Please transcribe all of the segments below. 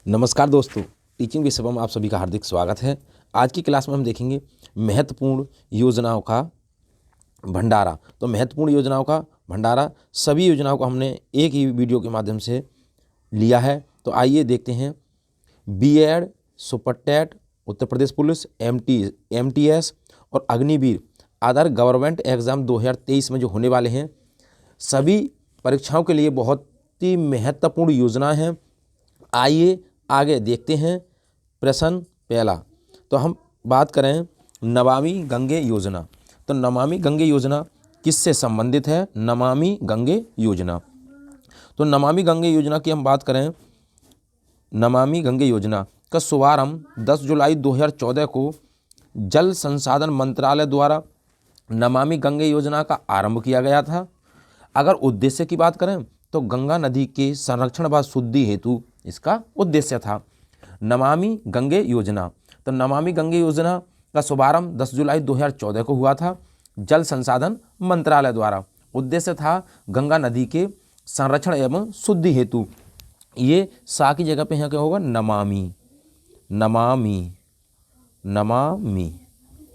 नमस्कार दोस्तों, टीचिंग विषय में आप सभी का हार्दिक स्वागत है। आज की क्लास में हम देखेंगे महत्वपूर्ण योजनाओं का भंडारा। तो महत्वपूर्ण योजनाओं का भंडारा, सभी योजनाओं को हमने एक ही वीडियो के माध्यम से लिया है। तो आइए देखते हैं। BEd, super TET, Uttar Pradesh police, MTS और अग्निवीर अदर गवर्नमेंट एग्ज़ाम 2023 में जो होने वाले हैं, सभी परीक्षाओं के लिए बहुत ही महत्वपूर्ण योजना है। आइए आगे देखते हैं। प्रश्न पहला, तो हम बात करें नमामि गंगे योजना। तो नमामि गंगे योजना किससे संबंधित है? नमामि गंगे योजना। तो नमामि गंगे योजना की हम बात करें, नमामि गंगे योजना का शुभारंभ 10 जुलाई 2014 को जल संसाधन मंत्रालय द्वारा नमामि गंगे योजना का आरंभ किया गया था। अगर उद्देश्य की बात करें तो गंगा नदी के संरक्षण व शुद्धि हेतु इसका उद्देश्य था। नमामि गंगे योजना, तो नमामि गंगे योजना का शुभारंभ 10 जुलाई 2014 को हुआ था जल संसाधन मंत्रालय द्वारा। उद्देश्य था गंगा नदी के संरक्षण एवं शुद्धि हेतु। ये सा की जगह पे यहाँ क्या होगा? नमामि, नमामि, नमामि,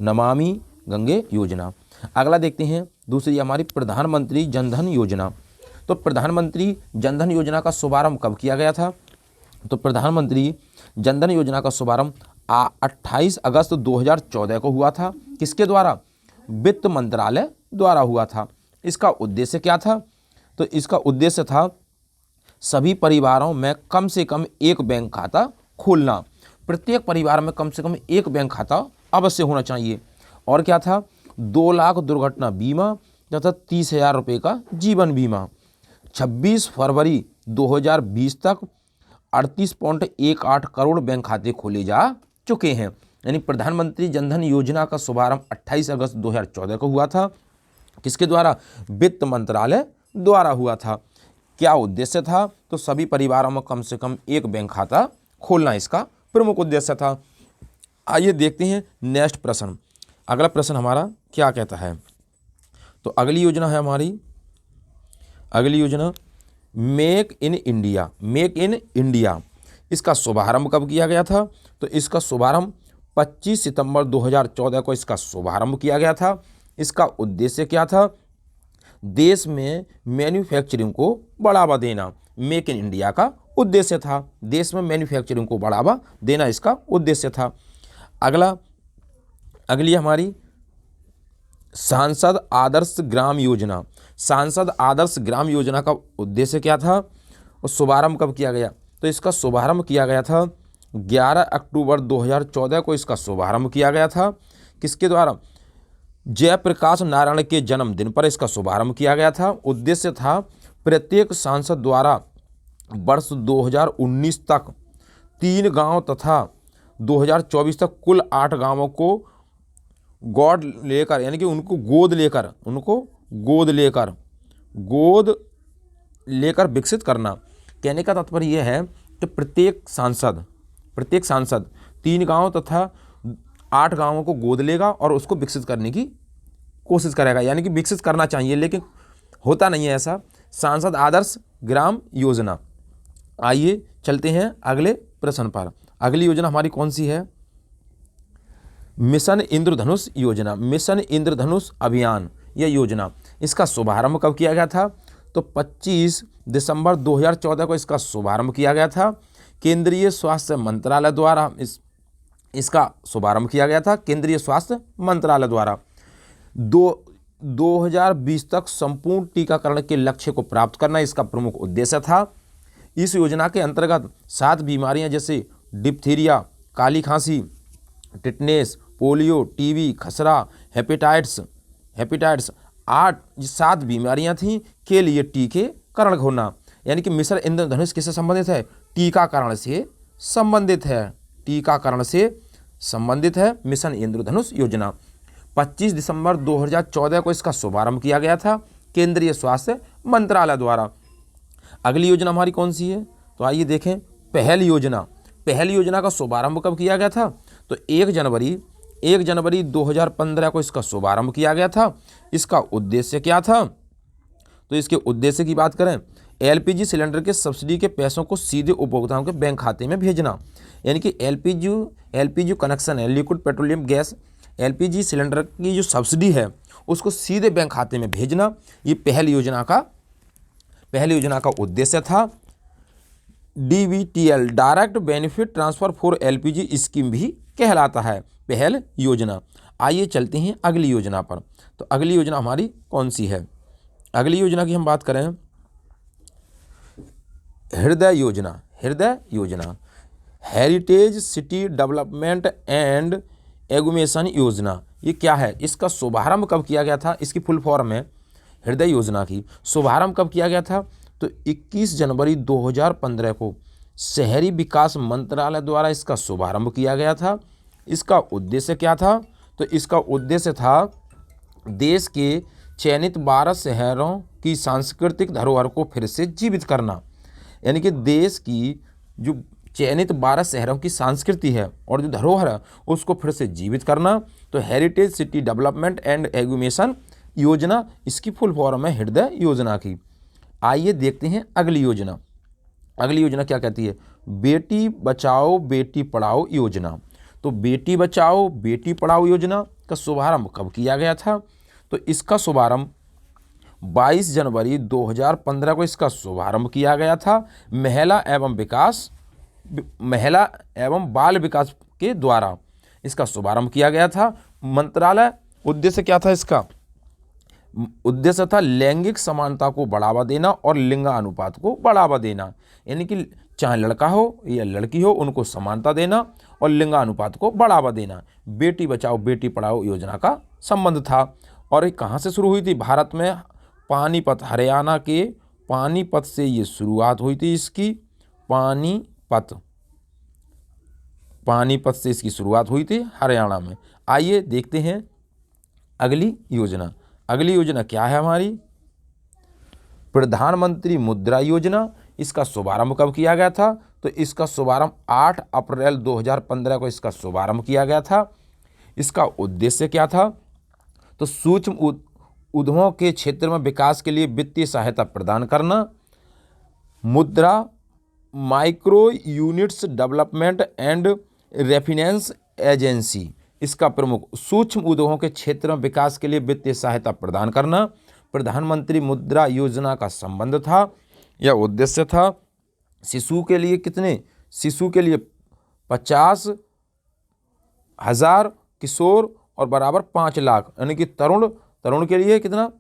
नमामि गंगे योजना। अगला देखते हैं, दूसरी हमारी प्रधानमंत्री जनधन योजना। तो प्रधानमंत्री जनधन योजना का शुभारंभ कब किया गया था? तो प्रधानमंत्री जनधन योजना का शुभारंभ 28 अगस्त 2014 को हुआ था। किसके द्वारा? वित्त मंत्रालय द्वारा हुआ था। इसका उद्देश्य क्या था? तो इसका उद्देश्य था सभी परिवारों में कम से कम एक बैंक खाता खोलना। प्रत्येक परिवार में कम से कम एक बैंक खाता अवश्य होना चाहिए। और क्या था? 2 लाख दुर्घटना बीमा तथा 30,000 रुपये का जीवन बीमा। 26 फरवरी 2020 तक 38.18 करोड़ बैंक खाते खोले जा चुके हैं। यानी प्रधानमंत्री जनधन योजना का शुभारंभ 28 अगस्त 2014 को हुआ था। किसके द्वारा? वित्त मंत्रालय द्वारा हुआ था। क्या उद्देश्य था? तो सभी परिवारों में कम से कम एक बैंक खाता खोलना इसका प्रमुख उद्देश्य था। आइए देखते हैं नेक्स्ट प्रश्न। अगला प्रश्न हमारा क्या कहता है? तो अगली योजना है हमारी, अगली योजना make in India. Make in India, इसका शुभारंभ कब किया गया था? तो इसका शुभारंभ 25 सितंबर 2014 को इसका शुभारंभ किया गया था। इसका उद्देश्य क्या था? देश में मैन्युफैक्चरिंग को बढ़ावा देना। मेक इन इंडिया का उद्देश्य था, देश में मैन्युफैक्चरिंग को बढ़ावा देना इसका उद्देश्य था। अगली हमारी सांसद आदर्श ग्राम योजना। सांसद आदर्श ग्राम योजना का उद्देश्य क्या था और शुभारंभ कब किया गया? तो इसका शुभारंभ किया गया था 11 अक्टूबर 2014 को इसका शुभारंभ किया गया था। किसके द्वारा? जयप्रकाश नारायण के जन्मदिन पर इसका शुभारंभ किया गया था। उद्देश्य था प्रत्येक सांसद द्वारा वर्ष 2019 तक 3 गांव तथा 2024 तक कुल 8 गांवों को गोद लेकर, यानी कि उनको गोद लेकर विकसित करना। कहने का तात्पर्य यह है कि प्रत्येक सांसद 3 गांव तथा 8 गांवों को गोद लेगा और उसको विकसित करने की कोशिश करेगा। यानी कि विकसित करना चाहिए, लेकिन होता नहीं है ऐसा। सांसद आदर्श ग्राम योजना। आइए चलते हैं अगले प्रश्न पर। अगली योजना हमारी कौन सी है? मिशन इंद्रधनुष योजना। मिशन इंद्रधनुष अभियान, यह योजना, इसका शुभारंभ कब किया गया था? तो 25 दिसंबर 2014 को इसका शुभारंभ किया गया था। केंद्रीय स्वास्थ्य मंत्रालय द्वारा इसका शुभारंभ किया गया था। केंद्रीय स्वास्थ्य मंत्रालय द्वारा 2020 तक संपूर्ण टीकाकरण के लक्ष्य को प्राप्त करना इसका प्रमुख उद्देश्य था। इस योजना के अंतर्गत 7 बीमारियां जैसे डिप्थीरिया, काली खांसी, टिटनेस, पोलियो, टीबी, खसरा, हेपेटाइटिस 7 बीमारियां थीं के लिए टीकाकरण होना। यानी कि मिशन इंद्रधनुष किससे संबंधित है? टीकाकरण से संबंधित है। टीकाकरण से संबंधित है मिशन इंद्रधनुष योजना। 25 दिसंबर 2014 को इसका शुभारंभ किया गया था केंद्रीय स्वास्थ्य मंत्रालय द्वारा। अगली योजना हमारी कौन सी है? तो आइए देखें। पहल योजना का शुभारंभ कब किया गया था? तो 1 जनवरी 2015 को इसका शुभारंभ किया गया था। इसका उद्देश्य क्या था? तो इसके उद्देश्य की बात करें, एलपीजी सिलेंडर के सब्सिडी के पैसों को सीधे उपभोक्ताओं के बैंक खाते में भेजना, यानी कि एलपीजी कनेक्शन है, liquid petroleum gas, LPG cylinder की जो सब्सिडी है उसको सीधे बैंक खाते में भेजना, ये पहली योजना का उद्देश्य था। DBTL, direct benefit transfer for LPG scheme भी कहलाता है पहल योजना। आइए चलते हैं अगली योजना पर। तो अगली योजना हमारी कौन सी है? अगली योजना की हम बात करें, हृदय योजना, हेरिटेज सिटी डेवलपमेंट एंड एगुमेशन योजना। ये क्या है? इसका शुभारंभ कब किया गया था? इसकी फुल फॉर्म है हृदय योजना की। शुभारंभ कब किया गया था? तो 21 जनवरी 2015 को शहरी विकास मंत्रालय द्वारा इसका शुभारंभ किया गया था। इसका उद्देश्य क्या था? तो इसका उद्देश्य था देश के चयनित 12 शहरों की सांस्कृतिक धरोहर को फिर से जीवित करना, यानी कि देश की जो चयनित 12 शहरों की संस्कृति है और जो धरोहर है उसको फिर से जीवित करना। तो हेरिटेज सिटी डेवलपमेंट एंड एगुमेशन योजना, इसकी फुल फॉर्म है हृदय योजना की। आइए देखते हैं अगली योजना। अगली योजना क्या कहती है? बेटी बचाओ बेटी पढ़ाओ योजना। तो बेटी बचाओ बेटी पढ़ाओ योजना का शुभारंभ कब किया गया था? तो इसका शुभारंभ 22 जनवरी 2015 को इसका शुभारंभ किया गया था महिला एवं बाल विकास के द्वारा इसका शुभारंभ किया गया था। मंत्रालय उद्देश्य क्या था? इसका उद्देश्य था लैंगिक समानता को बढ़ावा देना और लिंगानुपात को बढ़ावा देना, यानी कि चाहे लड़का हो या लड़की हो उनको समानता देना और लिंगानुपात को बढ़ावा देना। बेटी बचाओ बेटी पढ़ाओ योजना का संबंध था। और ये कहाँ से शुरू हुई थी? भारत में पानीपत, हरियाणा के पानीपत से ये शुरुआत हुई थी इसकी। पानीपत से इसकी शुरुआत हुई थी हरियाणा में। आइए देखते हैं अगली योजना। अगली योजना क्या है हमारी? प्रधानमंत्री मुद्रा योजना। इसका शुभारंभ कब किया गया था? तो इसका शुभारंभ 8 अप्रैल 2015 को इसका शुभारंभ किया गया था। इसका उद्देश्य क्या था? तो सूक्ष्म उद्यमों के क्षेत्र में विकास के लिए वित्तीय सहायता प्रदान करना। Mudra micro units development and refinance agency, इसका प्रमुख सूक्ष्म उद्योगों के क्षेत्र में विकास के लिए वित्तीय सहायता प्रदान करना प्रधानमंत्री मुद्रा योजना का संबंध था या उद्देश्य था। शिशु के लिए 50,000, किशोर और बराबर 5 लाख, यानी कि तरुण के लिए कितना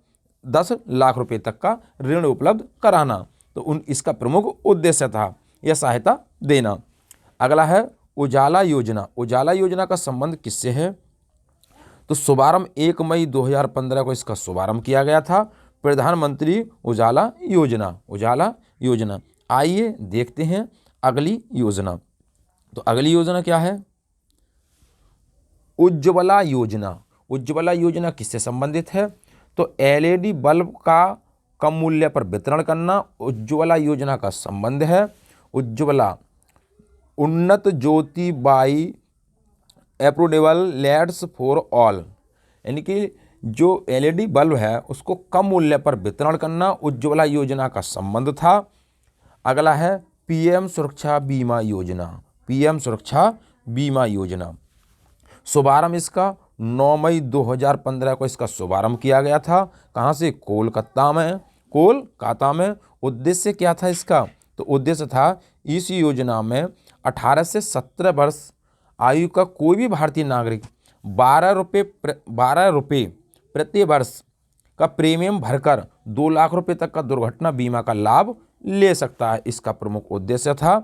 10 लाख रुपए तक का ऋण उपलब्ध कराना। तो इसका प्रमुख उद्देश्य था यह सहायता देना। अगला है उजाला योजना। उजाला योजना का संबंध किससे है? तो शुभारंभ 1 मई 2015 को इसका शुभारंभ किया गया था। प्रधानमंत्री उजाला योजना। आइए देखते हैं अगली योजना। तो अगली योजना क्या है? उज्ज्वला योजना। उज्ज्वला योजना किससे संबंधित है? तो एलईडी बल्ब का कम मूल्य पर वितरण करना उज्ज्वला योजना का संबंध है। Ujjwala Unnat Jyoti by affordable lights for all, यानी कि जो एलईडी बल्ब है उसको कम मूल्य पर वितरण करना उज्ज्वला योजना का संबंध था। अगला है पीएम सुरक्षा बीमा योजना। पीएम सुरक्षा बीमा योजना शुभारंभ इसका 9 मई 2015 को इसका शुभारंभ किया गया था। कहाँ से? कोलकाता में। उद्देश्य क्या था इसका? तो उद्देश्य था इस योजना में 18 से 17 वर्ष आयु का कोई भी भारतीय नागरिक 12 रुपये प्रति वर्ष का प्रीमियम भरकर 2 लाख रुपए तक का दुर्घटना बीमा का लाभ ले सकता है। इसका प्रमुख उद्देश्य था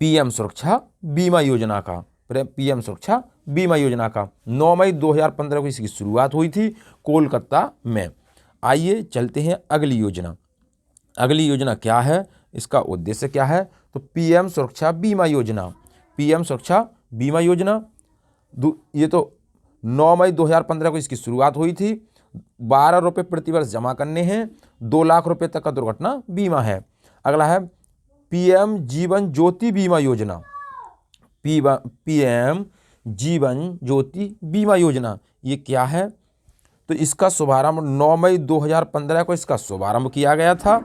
पीएम सुरक्षा बीमा योजना का। 9 मई 2015 को इसकी शुरुआत हुई थी कोलकाता में। आइए चलते हैं अगली योजना। अगली योजना क्या है? इसका उद्देश्य क्या है? तो पीएम सुरक्षा बीमा योजना ये तो 9 मई 2015 को इसकी शुरुआत हुई थी। 12 रुपये प्रति वर्ष जमा करने हैं, 2 लाख रुपए तक का दुर्घटना बीमा है। अगला है पीएम जीवन ज्योति बीमा योजना। पीएम जीवन ज्योति बीमा योजना ये क्या है? तो इसका शुभारंभ 9 मई 2015 को इसका शुभारंभ किया गया था।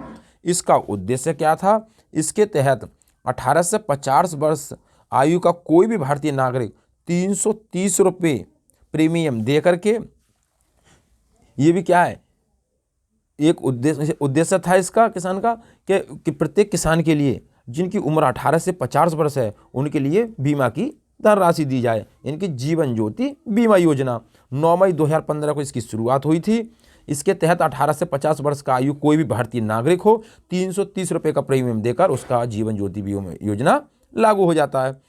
इसका उद्देश्य क्या था? इसके तहत 18 से 50 वर्ष आयु का कोई भी भारतीय नागरिक 330 रुपये प्रीमियम दे करके, ये भी क्या है, एक उद्देश्य था इसका किसान का कि प्रत्येक किसान के लिए जिनकी उम्र 18 से 50 वर्ष है उनके लिए बीमा की धनराशि दी जाए, इनकी जीवन ज्योति बीमा योजना। 9 मई 2015 को इसकी शुरुआत हुई थी। इसके तहत 18 से 50 वर्ष का आयु कोई भी भारतीय नागरिक हो 330 रुपये का प्रीमियम देकर उसका जीवन ज्योति बीमा योजना लागू हो जाता है।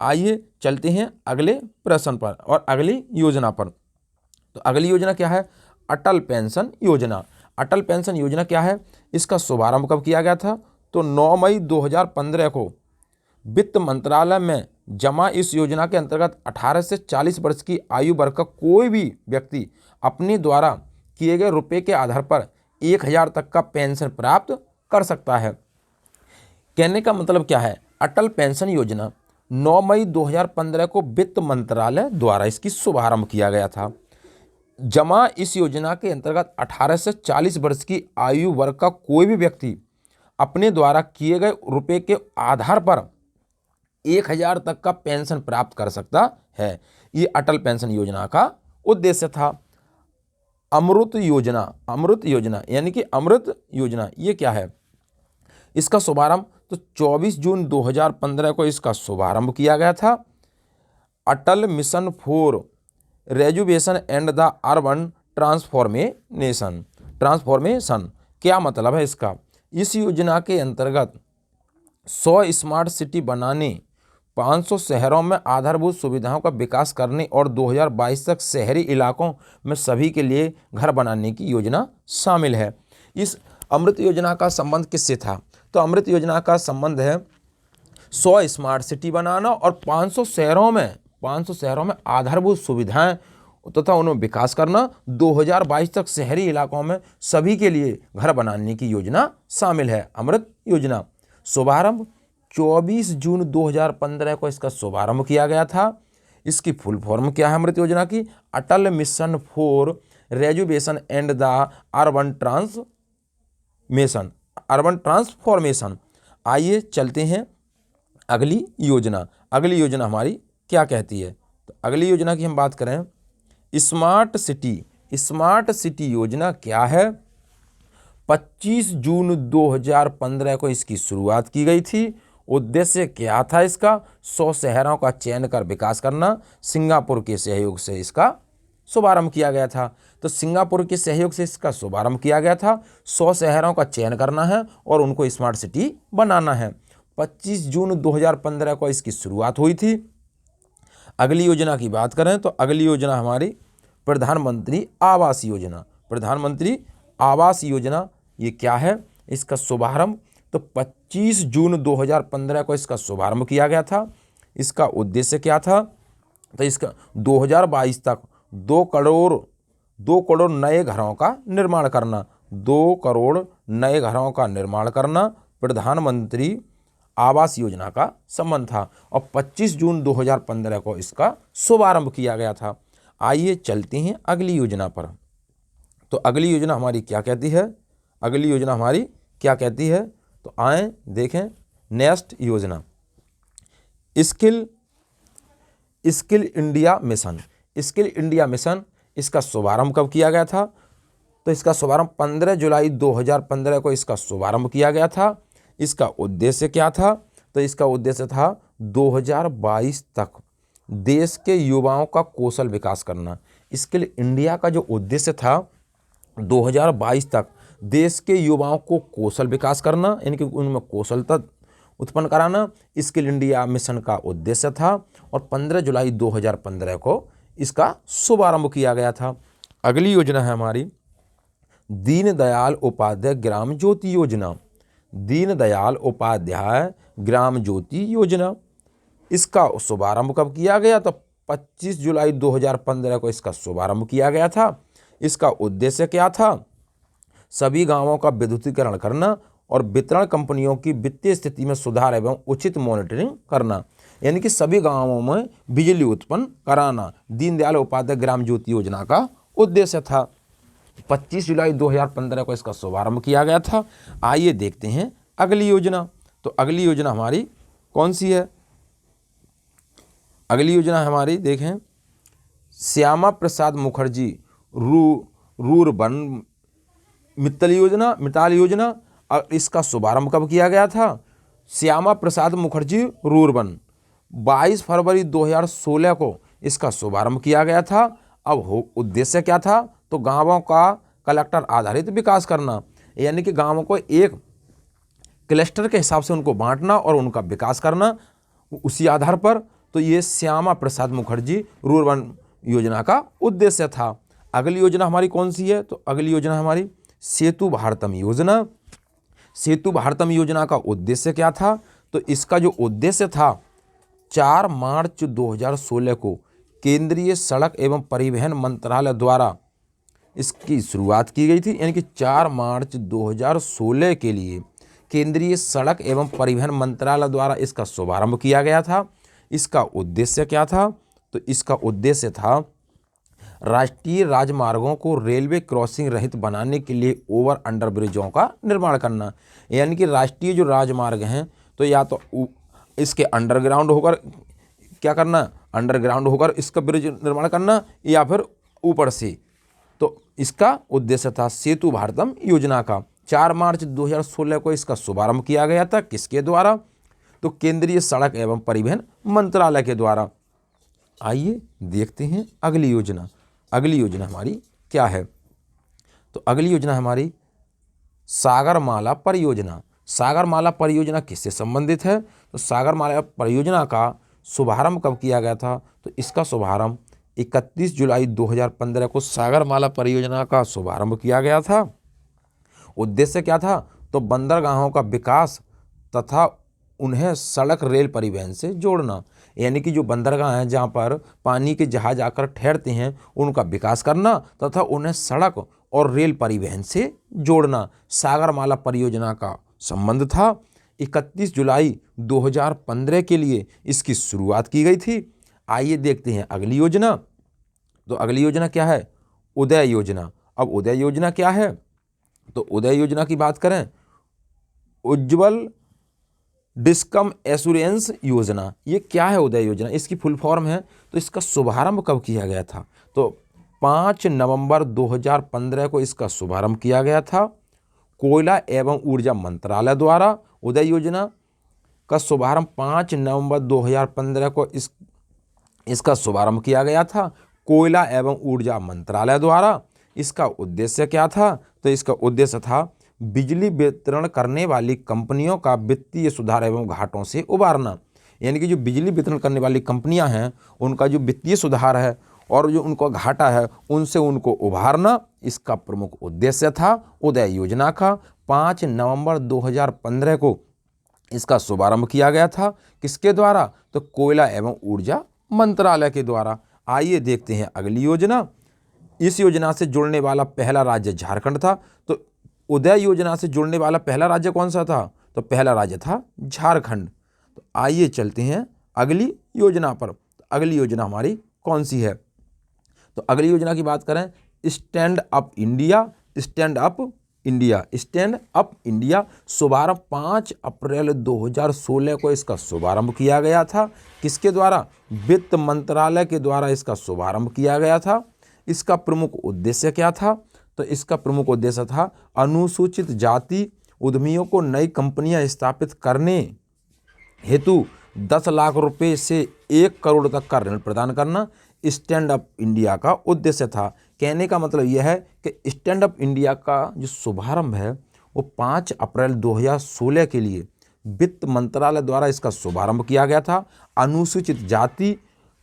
आइए चलते हैं अगले प्रश्न पर और अगली योजना पर। तो अगली योजना क्या है? अटल पेंशन योजना। अटल पेंशन योजना क्या है? इसका शुभारंभ कब किया गया था? तो 9 मई 2015 को वित्त मंत्रालय में जमा इस योजना के अंतर्गत 18 से 40 वर्ष की आयु वर्ग का कोई भी व्यक्ति अपने द्वारा किए गए रुपए के आधार पर 1000 तक का पेंशन प्राप्त कर सकता है। कहने का मतलब क्या है? अटल पेंशन योजना 9 मई 2015 को वित्त मंत्रालय द्वारा इसकी शुभारंभ किया गया था। जमा इस योजना के अंतर्गत 18 से 40 वर्ष की आयु वर्ग का कोई भी व्यक्ति अपने द्वारा किए गए रुपए के आधार पर 1000 तक का पेंशन प्राप्त कर सकता है। ये अटल पेंशन योजना का उद्देश्य था। अमृत योजना, अमृत योजना यानी कि अमृत योजना ये क्या है? इसका शुभारंभ तो 24 जून 2015 को इसका शुभारंभ किया गया था। Atal mission for rejuvenation and the urban transformation क्या मतलब है इसका? इस योजना के अंतर्गत 100 स्मार्ट सिटी बनाने, 500 शहरों में आधारभूत सुविधाओं का विकास करने और 2022 तक शहरी इलाकों में सभी के लिए घर बनाने की योजना शामिल है। इस अमृत योजना का संबंध किससे था? तो अमृत योजना का संबंध है 100 स्मार्ट सिटी बनाना और 500 शहरों में आधारभूत सुविधाएं तथा उन्हें विकास करना, 2022 तक शहरी इलाकों में सभी के लिए घर बनाने की योजना शामिल है। अमृत योजना शुभारंभ 24 जून 2015 को इसका शुभारंभ किया गया था। इसकी फुल फॉर्म क्या है अमृत योजना की? Atal mission for rejuvenation and the urban transformation. आइए चलते हैं अगली योजना। अगली योजना हमारी क्या कहती है? तो अगली योजना की हम बात करें स्मार्ट सिटी योजना क्या है? 25 जून 2015 को इसकी शुरुआत की गई थी। उद्देश्य क्या था इसका? 100 शहरों का चयन कर विकास करना। सिंगापुर के सहयोग से इसका शुभारंभ किया गया था। तो सिंगापुर के सहयोग से इसका शुभारंभ किया गया था। 100 शहरों का चयन करना है और उनको स्मार्ट सिटी बनाना है। 25 जून 2015 को इसकी शुरुआत हुई थी। अगली योजना की बात करें तो अगली योजना हमारी प्रधानमंत्री आवास योजना। प्रधानमंत्री आवास योजना ये क्या है? इसका शुभारंभ तो 25 जून 2015 को इसका शुभारंभ किया गया था। इसका उद्देश्य क्या था? तो इसका 2022 तक 2 करोड़ नए घरों का निर्माण करना। 2 करोड़ नए घरों का निर्माण करना प्रधानमंत्री आवास योजना का संबंध था और 25 जून 2015 को इसका शुभारंभ किया गया था। आइए चलते हैं अगली योजना पर। तो अगली योजना हमारी क्या कहती है? अगली योजना हमारी क्या कहती है? तो आए देखें नेक्स्ट योजना स्किल इंडिया मिशन। इसका शुभारंभ कब किया गया था? तो इसका शुभारंभ 15 जुलाई 2015 को इसका शुभारंभ किया गया था। इसका उद्देश्य क्या था? तो इसका उद्देश्य था 2022 तक देश के युवाओं का कौशल विकास करना। स्किल इंडिया का जो उद्देश्य था 2022 तक देश के युवाओं को कौशल विकास करना, यानी उनमें कौशलता उत्पन्न कराना स्किल इंडिया मिशन का उद्देश्य था और 15 जुलाई 2015 को इसका शुभारंभ किया गया था। अगली योजना है हमारी दीनदयाल उपाध्याय ग्राम ज्योति योजना। दीनदयाल उपाध्याय ग्राम ज्योति योजना, इसका शुभारंभ कब किया गया? तो 25 जुलाई 2015 को इसका शुभारंभ किया गया था। इसका उद्देश्य क्या था? सभी गांवों का विद्युतीकरण करना और वितरण कंपनियों की वित्तीय स्थिति में सुधार एवं उचित मॉनिटरिंग करना, यानी कि सभी गांवों में बिजली उत्पन्न कराना दीनदयाल उपाध्याय ग्राम ज्योति योजना का उद्देश्य था। 25 जुलाई 2015 को इसका शुभारंभ किया गया था। आइए देखते हैं अगली योजना। तो अगली योजना हमारी कौन सी है? अगली योजना हमारी देखें, श्यामा प्रसाद मुखर्जी रूरबन मिताल योजना। और इसका शुभारंभ कब किया गया था? श्यामा प्रसाद मुखर्जी रूरबन 22 फरवरी 2016 को इसका शुभारंभ किया गया था। अब उद्देश्य क्या था? तो गांवों का कलेक्टर आधारित विकास करना, यानी कि गांवों को एक क्लस्टर के हिसाब से उनको बांटना और उनका विकास करना उसी आधार पर। तो ये श्यामा प्रसाद मुखर्जी रूरबन योजना का उद्देश्य था। अगली योजना हमारी कौन सी है? तो अगली योजना हमारी सेतु भारतम योजना। सेतु भारतम योजना का उद्देश्य क्या था? तो इसका जो उद्देश्य था, 4 मार्च 2016 को केंद्रीय सड़क एवं परिवहन मंत्रालय द्वारा इसकी शुरुआत की गई थी। यानी कि 4 मार्च 2016 के लिए केंद्रीय सड़क एवं परिवहन मंत्रालय द्वारा इसका शुभारंभ किया गया था। इसका उद्देश्य क्या था? तो इसका उद्देश्य था राष्ट्रीय राजमार्गों को रेलवे क्रॉसिंग रहित बनाने के लिए ओवर अंडर ब्रिजों का निर्माण करना। यानी कि राष्ट्रीय जो राजमार्ग हैं, तो या तो इसके अंडरग्राउंड होकर क्या करना, अंडरग्राउंड होकर इसका ब्रिज निर्माण करना, या फिर ऊपर से। तो इसका उद्देश्य था सेतु भारतम योजना का। 4 मार्च 2016 को इसका शुभारंभ किया गया था। किसके द्वारा? तो केंद्रीय सड़क एवं परिवहन मंत्रालय के द्वारा। आइए देखते हैं अगली योजना। अगली योजना हमारी क्या है? तो अगली योजना हमारी सागरमाला परियोजना। सागरमाला परियोजना किससे संबंधित है? तो सागरमाला परियोजना का शुभारंभ कब किया गया था? तो इसका शुभारंभ 31 जुलाई 2015 को सागरमाला परियोजना का शुभारंभ किया गया था। उद्देश्य क्या था? तो बंदरगाहों का विकास तथा उन्हें सड़क रेल परिवहन से जोड़ना। यानी कि जो बंदरगाह हैं जहाँ पर पानी के जहाज आकर ठहरते हैं, उनका विकास करना तथा उन्हें सड़क और रेल परिवहन से जोड़ना सागरमाला परियोजना का संबंध था। 31 जुलाई 2015 के लिए इसकी शुरुआत की गई थी। आइए देखते हैं अगली योजना। तो अगली योजना क्या है? उदय योजना। अब उदय योजना क्या है? तो उदय योजना की बात करें, उज्ज्वल डिस्कम एश्योरेंस योजना। ये क्या है उदय योजना? इसकी फुल फॉर्म है। तो इसका शुभारंभ कब किया गया था? तो 5 नवंबर 2015 को इसका शुभारंभ किया गया था। कोयला एवं ऊर्जा मंत्रालय द्वारा उदय योजना का शुभारंभ 5 नवंबर 2015 को इसका शुभारंभ किया गया था कोयला एवं ऊर्जा मंत्रालय द्वारा। इसका उद्देश्य क्या था? तो इसका उद्देश्य था बिजली वितरण करने वाली कंपनियों का वित्तीय सुधार एवं घाटों से उबारना। यानी कि जो बिजली वितरण करने वाली कंपनियां हैं, उनका जो वित्तीय सुधार है और जो उनको घाटा है, उनसे उनको उभारना, इसका प्रमुख उद्देश्य था उदय योजना का। 5 नवंबर 2015 को इसका शुभारंभ किया गया था। किसके द्वारा? तो कोयला एवं ऊर्जा मंत्रालय के द्वारा। आइए देखते हैं अगली योजना। इस योजना से जुड़ने वाला पहला राज्य झारखंड था। तो उदय योजना से जुड़ने वाला पहला राज्य कौन सा था? तो पहला राज्य था झारखंड। तो आइए चलते हैं अगली योजना पर। तो अगली योजना हमारी कौन सी है? तो अगली योजना की बात करें, stand up India. Stand up India, stand up India शुभारंभ 5 अप्रैल 2016 को इसका शुभारंभ किया गया था। किसके द्वारा? वित्त मंत्रालय के द्वारा इसका शुभारंभ किया गया था। इसका प्रमुख उद्देश्य क्या था? तो इसका प्रमुख उद्देश्य था अनुसूचित जाति उद्यमियों को नई कंपनियां स्थापित करने हेतु 10 लाख रुपए से 1 करोड़ तक का ऋण प्रदान करना। स्टैंड अप इंडिया का उद्देश्य था। कहने का मतलब यह है कि स्टैंड अप इंडिया का जो शुभारंभ है वो 5 अप्रैल 2016 के लिए वित्त मंत्रालय द्वारा इसका शुभारंभ किया गया था। अनुसूचित जाति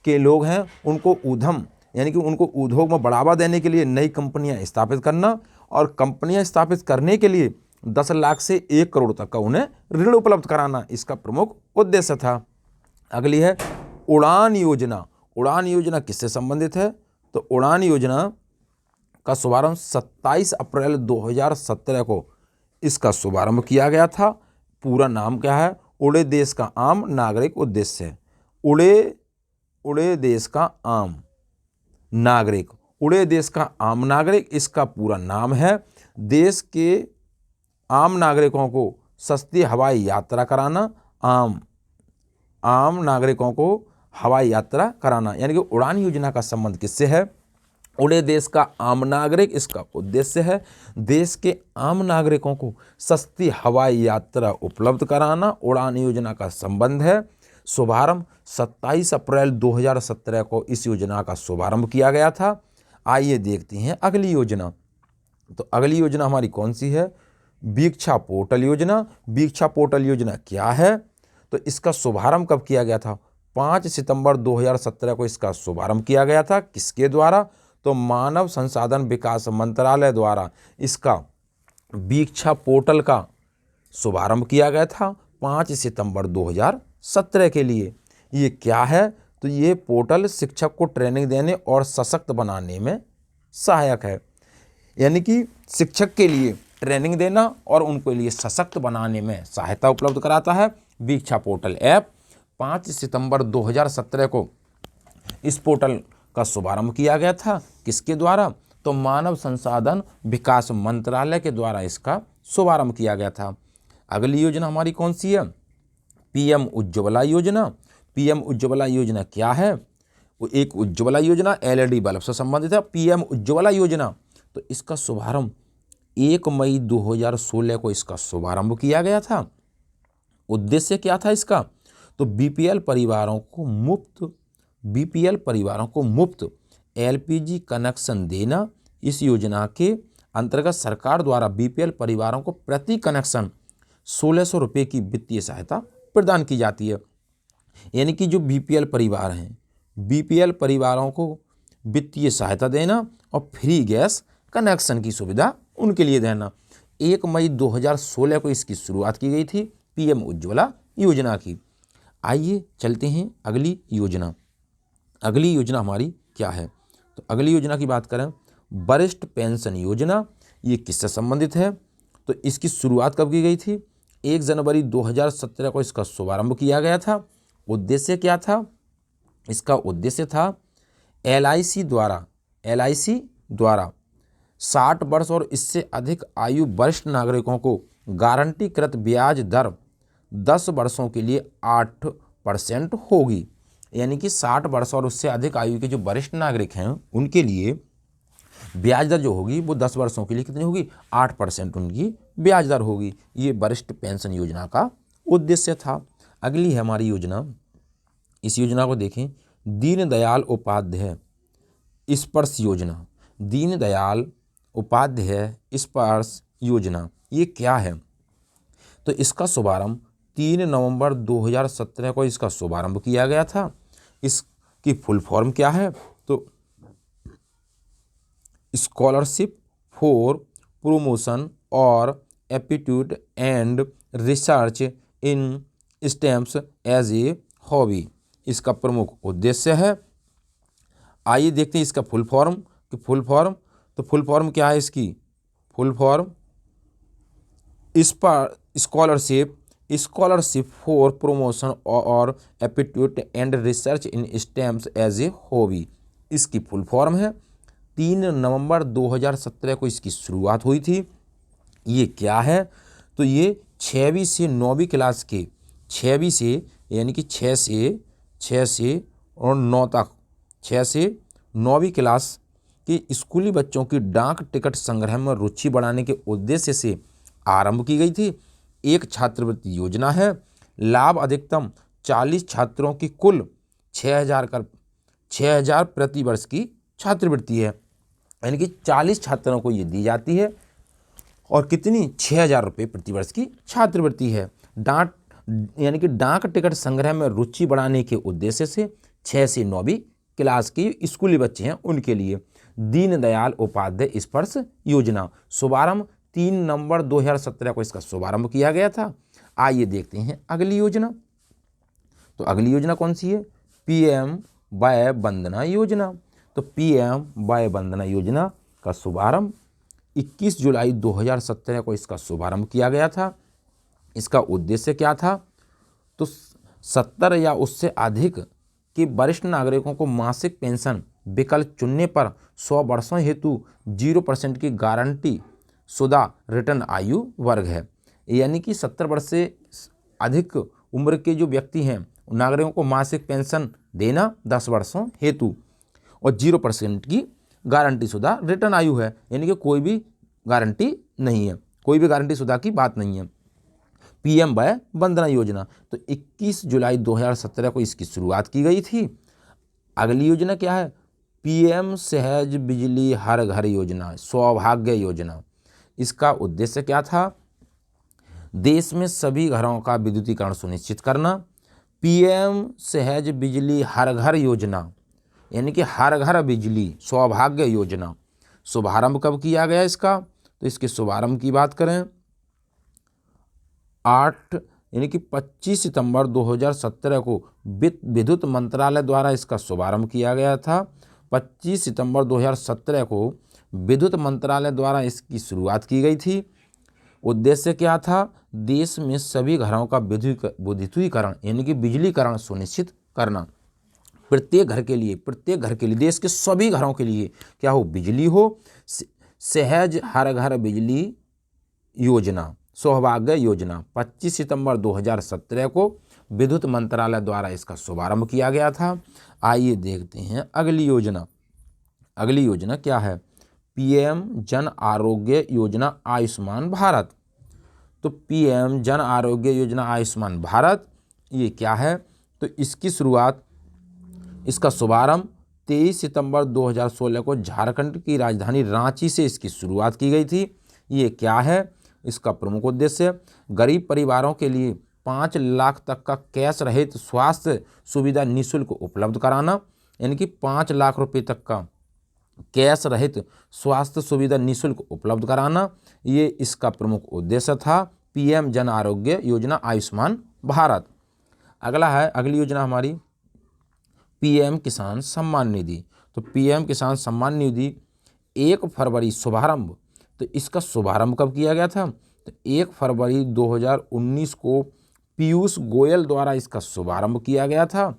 के लोग हैं, उनको उद्यम यानी कि उनको उद्योग में बढ़ावा देने के लिए नई कंपनियां स्थापित करना, और कंपनियां स्थापित करने के लिए 10 लाख से 1 करोड़ तक का उन्हें ऋण उपलब्ध कराना, इसका प्रमुख उद्देश्य था। अगली है उड़ान योजना। उड़ान योजना किससे संबंधित है? तो उड़ान योजना का शुभारंभ 27 अप्रैल 2017 को इसका शुभारंभ किया गया था। पूरा नाम क्या है? उड़े देश का आम नागरिक उद्देश्य। उड़े देश का आम नागरिक उड़े देश का आम नागरिक, इसका पूरा नाम है देश के आम नागरिकों को सस्ती हवाई यात्रा कराना। आम नागरिकों को हवाई यात्रा कराना, यानी कि उड़ान योजना का संबंध किससे है? उड़े देश का आम नागरिक, इसका उद्देश्य है देश के आम नागरिकों को सस्ती हवाई यात्रा उपलब्ध कराना। उड़ान योजना का संबंध है। शुभारंभ 27 अप्रैल 2017 को इस योजना का शुभारंभ किया गया था। आइए देखते हैं अगली योजना। तो अगली योजना हमारी कौन सी है? वीक्षा पोर्टल योजना। वीक्षा पोर्टल योजना क्या है? तो इसका शुभारंभ कब किया गया था? 5 सितंबर 2017 को इसका शुभारंभ किया गया था। किसके द्वारा? तो मानव संसाधन विकास मंत्रालय द्वारा इसका वीक्षा पोर्टल का शुभारंभ किया गया था 5 सितंबर 2017 के लिए। ये क्या है? तो ये पोर्टल शिक्षक को ट्रेनिंग देने और सशक्त बनाने में सहायक है, यानी कि शिक्षक के लिए ट्रेनिंग देना और उनको लिए सशक्त बनाने में सहायता उपलब्ध कराता है वीक्षा पोर्टल ऐप। 5 सितंबर 2017 को इस पोर्टल का शुभारंभ किया गया था। किसके द्वारा? तो मानव संसाधन विकास मंत्रालय के द्वारा इसका शुभारंभ किया गया था। अगली योजना हमारी कौन सी है? पीएम उज्ज्वला योजना। पीएम उज्ज्वला योजना क्या है? वो एक उज्ज्वला योजना एलईडी बल्ब से संबंधित है। पीएम उज्ज्वला योजना, तो इसका शुभारंभ 1 मई 2016 को इसका शुभारंभ किया गया था। उद्देश्य क्या था इसका? तो बीपीएल परिवारों को मुफ्त एलपीजी कनेक्शन देना। इस योजना के अंतर्गत सरकार द्वारा बीपीएल परिवारों को प्रति कनेक्शन 1600 रुपये की वित्तीय सहायता प्रदान की जाती है। यानी कि जो बीपीएल परिवार हैं, बीपीएल परिवारों को वित्तीय सहायता देना और फ्री गैस कनेक्शन की सुविधा उनके लिए देना। 1 मई 2016 को इसकी शुरुआत की गई थी पीएम उज्ज्वला योजना की। आइए चलते हैं अगली योजना। अगली योजना हमारी क्या है? तो अगली योजना की बात करें, वरिष्ठ पेंशन योजना। ये किससे संबंधित है? तो इसकी शुरुआत कब की गई थी? 1 जनवरी 2017 को इसका शुभारंभ किया गया था। उद्देश्य क्या था? इसका उद्देश्य था एलआईसी द्वारा 60 वर्ष और इससे अधिक आयु वरिष्ठ नागरिकों को गारंटीकृत ब्याज दर 10 वर्षों के लिए 8% होगी। यानी कि 60 वर्ष और उससे अधिक आयु के जो वरिष्ठ नागरिक हैं उनके लिए ब्याज दर जो होगी वो 10 वर्षों के लिए कितनी होगी? 8% उनकी ब्याज दर होगी। ये वरिष्ठ पेंशन योजना का उद्देश्य था। अगली है हमारी योजना, इस योजना को देखें, दीनदयाल उपाध्याय स्पर्श योजना। दीनदयाल उपाध्याय स्पर्श योजना ये क्या है? तो इसका शुभारंभ 3 नवंबर 2017 को इसका शुभारंभ किया गया था। इसकी फुल फॉर्म क्या है? तो स्कॉलरशिप फॉर प्रमोशन और aptitude and research in stems as a hobby इसका प्रमुख उद्देश्य है। आइए देखते हैं इसका फुल फॉर्म कि फुल फॉर्म क्या है इसकी? Full form scholarship for promotion और aptitude and research in stems as a hobby इसकी फुल फॉर्म है। 3 नवंबर 2017 को इसकी शुरुआत हुई थी। ये क्या है? तो ये 6वीं से 9वीं क्लास के 6वीं से यानी कि 6 से और 9 तक 6 से 9वीं क्लास के स्कूली बच्चों की डाक टिकट संग्रह में रुचि बढ़ाने के उद्देश्य से आरंभ की गई थी। एक छात्रवृत्ति योजना है। लाभ अधिकतम 40 छात्रों की कुल 6,000 प्रति वर्ष की छात्रवृत्ति है। यानी कि 40 छात्रों को ये दी जाती है और कितनी? 6,000 रुपये प्रति वर्ष की छात्रवृत्ति है। यानी कि डाक टिकट संग्रह में रुचि बढ़ाने के उद्देश्य से 6 से 9वीं क्लास के स्कूली बच्चे हैं उनके लिए दीनदयाल उपाध्याय स्पर्श योजना। शुभारंभ 3 नवंबर 2017 को इसका शुभारंभ किया गया था। आइए देखते हैं अगली योजना। तो अगली योजना कौन सी है? पीएम वय वंदना योजना। तो पीएम वय वंदना योजना का शुभारंभ 21 जुलाई 2017 को इसका शुभारंभ किया गया था। इसका उद्देश्य क्या था? तो 70 या उससे अधिक के वरिष्ठ नागरिकों को मासिक पेंशन विकल्प चुनने पर 100 वर्षों हेतु 0% की गारंटी शुदा रिटर्न आयु वर्ग है। यानी कि 70 वर्ष से अधिक उम्र के जो व्यक्ति हैं नागरिकों को मासिक पेंशन देना 10 वर्षों हेतु और 0% की गारंटी शुदा रिटर्न आयु है, यानी कि कोई भी गारंटी नहीं है, कोई भी गारंटी शुदा की बात नहीं है। पीएम वय वंदना योजना, तो 21 जुलाई 2017 को इसकी शुरुआत की गई थी। अगली योजना क्या है? पीएम सहज बिजली हर घर योजना, सौभाग्य योजना। इसका उद्देश्य क्या था? देश में सभी घरों का विद्युतीकरण सुनिश्चित करना। पीएम सहज बिजली हर घर योजना यानी कि हर घर बिजली सौभाग्य योजना शुभारंभ कब किया गया इसका? तो इसके शुभारंभ की बात करें 25 सितंबर 2017 को विद्युत मंत्रालय द्वारा इसका शुभारंभ किया गया था। 25 सितंबर 2017 को विद्युत मंत्रालय द्वारा इसकी शुरुआत की गई थी। उद्देश्य क्या था? देश में सभी घरों का विद्युतीकरण यानी कि बिजलीकरण सुनिश्चित करना। प्रत्येक घर के लिए देश के सभी घरों के लिए क्या हो? बिजली हो। सहज हर घर बिजली योजना सौभाग्य योजना 25 सितंबर 2017 को विद्युत मंत्रालय द्वारा इसका शुभारंभ किया गया था। आइए देखते हैं अगली योजना। अगली योजना क्या है? पीएम जन आरोग्य योजना आयुष्मान भारत। तो पीएम जन आरोग्य योजना आयुष्मान भारत ये क्या है? तो इसका शुभारंभ 23 सितंबर 2016 को झारखंड की राजधानी रांची से इसकी शुरुआत की गई थी। ये क्या है? इसका प्रमुख उद्देश्य गरीब परिवारों के लिए 5 लाख तक का कैश रहित स्वास्थ्य सुविधा निःशुल्क उपलब्ध कराना, यानी कि 5 लाख रुपए तक का कैश रहित स्वास्थ्य सुविधा निःशुल्क उपलब्ध कराना, ये इसका प्रमुख उद्देश्य था। पीएम जन आरोग्य योजना आयुष्मान भारत। अगली योजना हमारी पीएम किसान सम्मान निधि। तो पीएम किसान सम्मान निधि 1 फरवरी शुभारंभ। तो इसका शुभारंभ कब किया गया था? तो 1 फरवरी 2019 को पीयूष गोयल द्वारा इसका शुभारंभ किया गया था।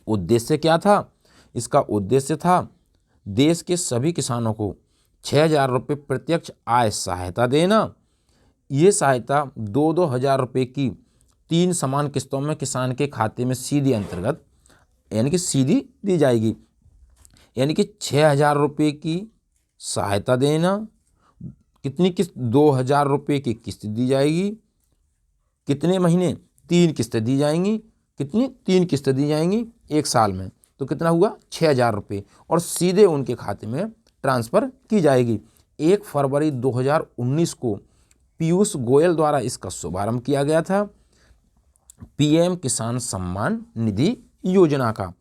उद्देश्य क्या था? इसका उद्देश्य था देश के सभी किसानों को 6,000 रुपये प्रत्यक्ष आय सहायता देना। ये सहायता 2-2 हज़ार रुपये की 3 समान किस्तों में किसान के खाते में सीधी अंतर्गत यानी कि सीधी दी जाएगी। यानी कि 6,000 रुपये की सहायता देना। कितनी किस्त? 2,000 रुपये की किस्त दी जाएगी। कितने महीने? 3 किस्तें दी जाएंगी। कितनी? 3 किस्तें दी जाएंगी 1 साल में। तो कितना हुआ? 6,000 रुपये और सीधे उनके खाते में ट्रांसफ़र की जाएगी। 1 फरवरी 2019 को पीयूष गोयल द्वारा इसका शुभारंभ किया गया था पीएम किसान सम्मान निधि योजना का।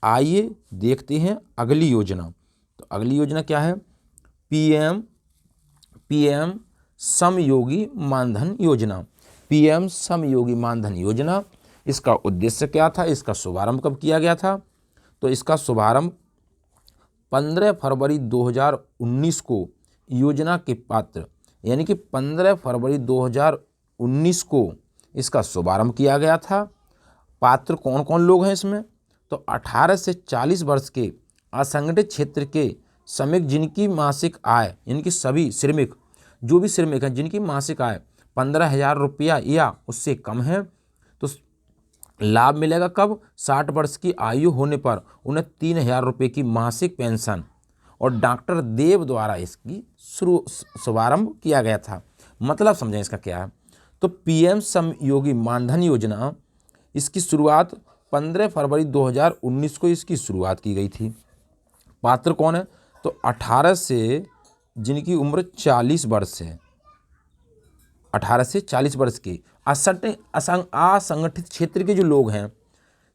आइए देखते हैं अगली योजना। तो अगली योजना क्या है? पीएम श्रमयोगी मानधन योजना। पीएम श्रमयोगी मानधन योजना, इसका उद्देश्य क्या था? इसका शुभारंभ कब किया गया था? तो इसका शुभारंभ 15 फरवरी 2019 को योजना के पात्र यानी कि 15 फरवरी 2019 को इसका शुभारंभ किया गया था। पात्र कौन कौन लोग हैं इसमें? तो 18 से 40 वर्ष के असंगठित क्षेत्र के श्रमिक जिनकी मासिक आय यानी कि सभी श्रमिक जो भी श्रमिक हैं जिनकी मासिक आय 15,000 रुपया या उससे कम है, तो लाभ मिलेगा कब? 60 वर्ष की आयु होने पर उन्हें 3,000 रुपये की मासिक पेंशन और डॉक्टर देव द्वारा इसकी शुभारंभ किया गया था। मतलब समझें इसका क्या है? तो पीएम श्रमयोगी मानधन योजना इसकी शुरुआत 15 फरवरी 2019 को इसकी शुरुआत की गई थी। पात्र कौन है? तो 18 से जिनकी उम्र 40 वर्ष है, 18 से 40 वर्ष के असंगठित क्षेत्र के जो लोग हैं,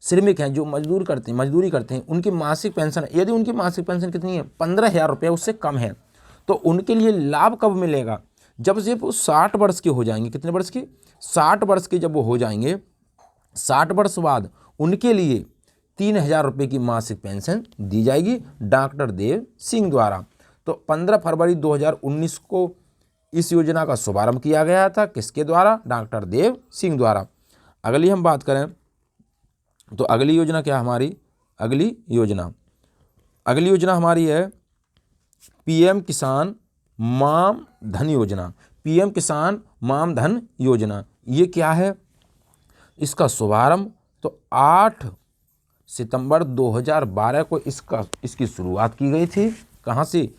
श्रमिक हैं, जो मजदूरी करते हैं, उनकी मासिक पेंशन, यदि उनकी मासिक पेंशन कितनी है? 15,000 रुपये, उससे कम है, तो उनके लिए लाभ कब मिलेगा? जब से वो 60 वर्ष के हो जाएंगे। कितने वर्ष के? 60 वर्ष के जब वो हो जाएंगे, 60 वर्ष बाद उनके लिए 3,000 रुपये की मासिक पेंशन दी जाएगी डॉक्टर देव सिंह द्वारा। तो 15 फरवरी 2019 को इस योजना का शुभारंभ किया गया था। किसके द्वारा? डॉक्टर देव सिंह द्वारा। अगली हम बात करें तो अगली योजना क्या हमारी? अगली अगली योजना हमारी है पीएम किसान मान धन योजना। पीएम किसान मान धन योजना ये क्या है? इसका शुभारंभ तो 8 सितंबर 2012 को इसकी शुरुआत की गई थी। कहाँ से?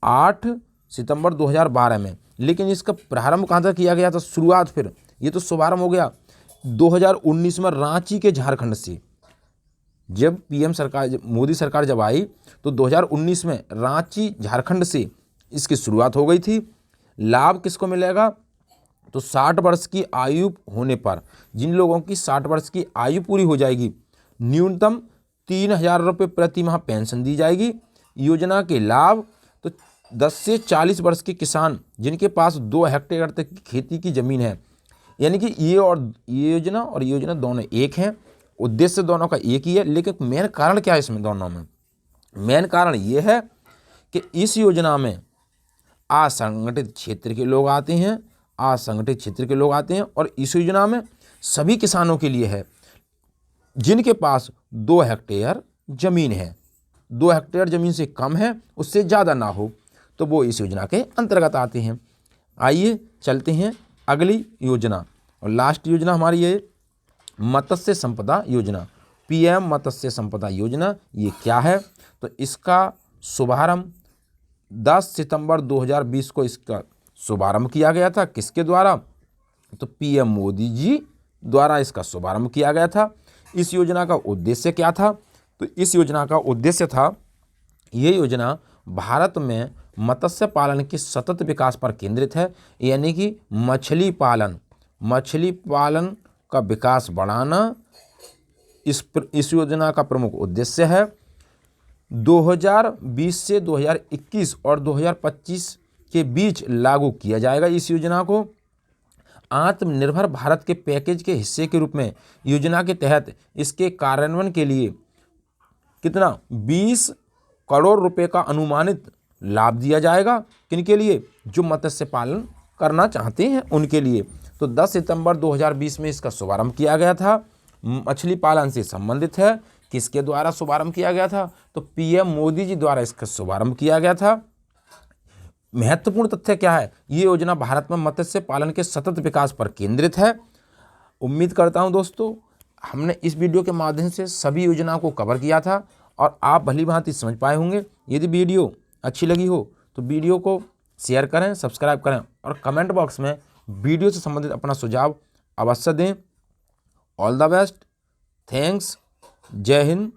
8 सितंबर 2012 में। लेकिन इसका प्रारंभ कहाँ तक किया गया था? शुरुआत। फिर ये तो शुभारंभ हो गया 2019 में रांची के झारखंड से। जब पीएम सरकार, मोदी सरकार जब आई तो 2019 में रांची झारखंड से इसकी शुरुआत हो गई थी। लाभ किसको मिलेगा? तो 60 वर्ष की आयु होने पर, जिन लोगों की 60 वर्ष की आयु पूरी हो जाएगी, न्यूनतम 3,000 रुपये प्रति माह पेंशन दी जाएगी। योजना के लाभ तो 10 से 40 वर्ष के किसान जिनके पास 2 हेक्टेयर तक की खेती की ज़मीन है, यानी कि ये योजना और ये योजना दोनों एक हैं, उद्देश्य दोनों का एक ही है। लेकिन मेन कारण क्या है इसमें दोनों में? मेन कारण ये है कि इस योजना में असंगठित क्षेत्र के लोग आते हैं, असंगठित क्षेत्र के लोग आते हैं। और इस योजना में सभी किसानों के लिए है जिनके पास 2 हेक्टेयर ज़मीन है, 2 हेक्टेयर ज़मीन से कम है, उससे ज़्यादा ना हो, तो वो इस योजना के अंतर्गत आते हैं। आइए चलते हैं अगली योजना, और लास्ट योजना हमारी है मत्स्य संपदा योजना। पीएम मत्स्य संपदा योजना ये क्या है? तो इसका शुभारंभ 10 सितंबर 2020 को इसका शुभारंभ किया गया था। किसके द्वारा? तो पीएम मोदी जी द्वारा इसका शुभारंभ किया गया था। इस योजना का उद्देश्य क्या था? तो इस योजना का उद्देश्य था, ये योजना भारत में मत्स्य पालन के सतत विकास पर केंद्रित है, यानी कि मछली पालन का विकास बढ़ाना इस योजना का प्रमुख उद्देश्य है। 2020 से 2021 और 2025 के बीच लागू किया जाएगा इस योजना को। आत्मनिर्भर भारत के पैकेज के हिस्से के रूप में योजना के तहत इसके कार्यान्वयन के लिए कितना 20 करोड़ रुपए का अनुमानित लाभ दिया जाएगा। किनके लिए? जो मत्स्य पालन करना चाहते हैं उनके लिए। तो 10 सितंबर 2020 में इसका शुभारंभ किया गया था। मछली पालन से संबंधित है। किसके द्वारा शुभारंभ किया गया था? तो पीएम मोदी जी द्वारा इसका शुभारंभ किया गया था। महत्वपूर्ण तथ्य क्या है? ये योजना भारत में मत्स्य पालन के सतत विकास पर केंद्रित है। उम्मीद करता हूं दोस्तों हमने इस वीडियो के माध्यम से सभी योजनाओं को कवर किया था और आप भली भांति समझ पाए होंगे। यदि वीडियो अच्छी लगी हो तो वीडियो को शेयर करें, सब्सक्राइब करें और कमेंट बॉक्स में वीडियो से संबंधित अपना सुझाव अवश्य दें। ऑल द बेस्ट, थैंक्स, जय हिंद,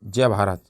जय भारत।